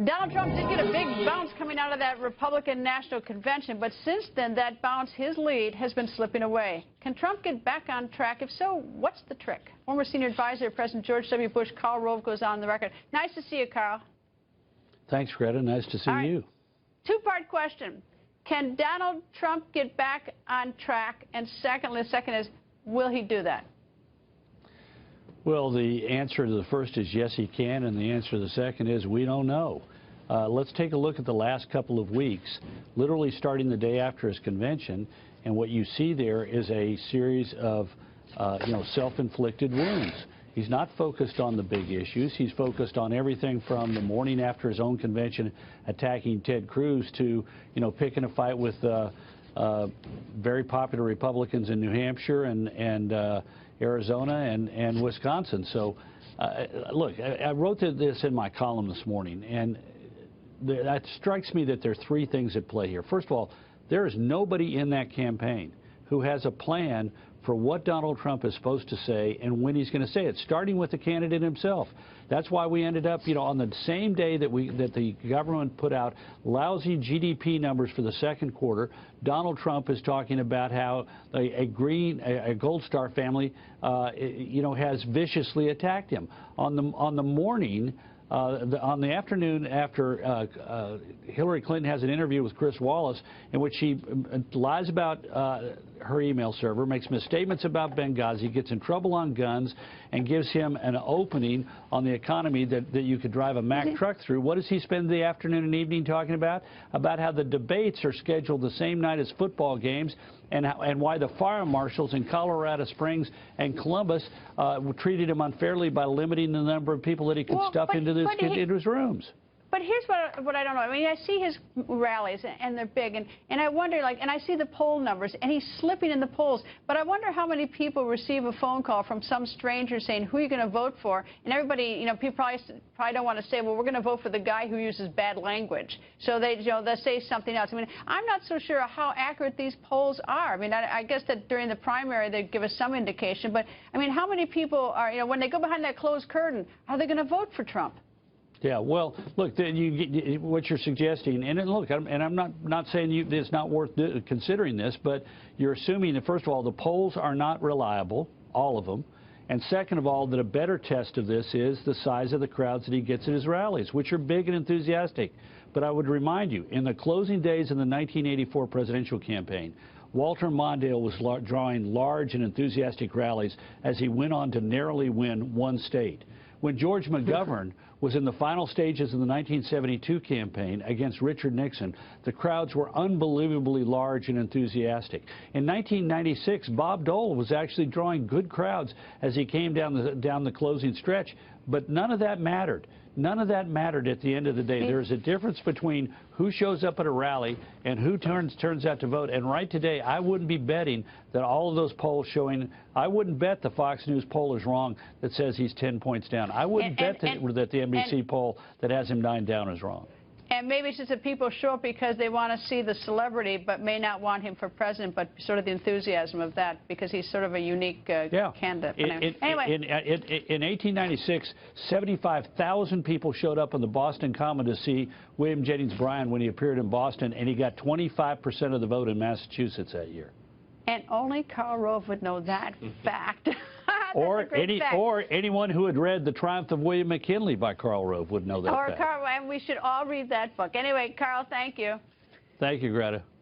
Donald Trump did get a big bounce coming out of that Republican National Convention, but since then, that bounce, his lead, has been slipping away. Can Trump get back on track? If so, what's the trick? Former senior advisor to President George W. Bush, Karl Rove, goes on the record. Nice to see you, Karl. Thanks, Greta. Nice to see you. Two-part question. Can Donald Trump get back on track? And secondly, the second is, will he do that? Well, the answer to the first is yes, he can, and the answer to the second is we don't know. Let's take a look at the last couple of weeks, literally starting the day after his convention, and what you see there is a series of self-inflicted wounds. He's not focused on the big issues. He's focused on everything from the morning after his own convention attacking Ted Cruz to, picking a fight with very popular Republicans in New Hampshire and Arizona and Wisconsin. So, look, I wrote this in my column this morning, and it strikes me that there are three things at play here. First of all, there is nobody in that campaign who has a plan for what Donald Trump is supposed to say and when he's going to say it, starting with the candidate himself. That's why we ended up, on the same day that the government put out lousy GDP numbers for the second quarter, Donald Trump is talking about how a Gold Star family, has viciously attacked him. On the morning. On the afternoon after Hillary Clinton has an interview with Chris Wallace in which she lies about her email server, makes misstatements about Benghazi, gets in trouble on guns, and gives him an opening on the economy that you could drive a Mack truck through. What does he spend the afternoon and evening talking about? About how the debates are scheduled the same night as football games, and why the fire marshals in Colorado Springs and Columbus treated him unfairly by limiting the number of people that he could stuff into his rooms. But here's what I don't know. I mean, I see his rallies, and they're big, and I wonder, and I see the poll numbers, and he's slipping in the polls. But I wonder how many people receive a phone call from some stranger saying, who are you going to vote for? And everybody, people probably don't want to say, well, we're going to vote for the guy who uses bad language. So they'll say something else. I mean, I'm not so sure how accurate these polls are. I mean, I guess that during the primary they give us some indication. But, I mean, how many people are, when they go behind that closed curtain, are they going to vote for Trump? Yeah, well, look, what you're suggesting, and look, I'm not saying it's not worth considering this, but you're assuming that, first of all, the polls are not reliable, all of them, and second of all, that a better test of this is the size of the crowds that he gets at his rallies, which are big and enthusiastic. But I would remind you, in the closing days of the 1984 presidential campaign, Walter Mondale was drawing large and enthusiastic rallies as he went on to narrowly win one state. When George McGovern was in the final stages of the 1972 campaign against Richard Nixon, the crowds were unbelievably large and enthusiastic. In 1996, Bob Dole was actually drawing good crowds as he came down the closing stretch, but none of that mattered. None of that mattered at the end of the day. There's a difference between who shows up at a rally and who turns out to vote. And right today, I wouldn't be betting that all of those polls showing, I wouldn't bet the Fox News poll is wrong that says he's 10 points down. I wouldn't bet that the NBC poll that has him 9 down is wrong. And maybe it's just that people show up because they want to see the celebrity, but may not want him for president, but sort of the enthusiasm of that, because he's sort of a unique candidate. Anyway. In 1896, 75,000 people showed up on the Boston Common to see William Jennings Bryan when he appeared in Boston, and he got 25% of the vote in Massachusetts that year. And only Karl Rove would know that fact. Or anyone who had read The Triumph of William McKinley by Karl Rove would know that fact. And we should all read that book. Anyway, Karl, thank you. Thank you, Greta.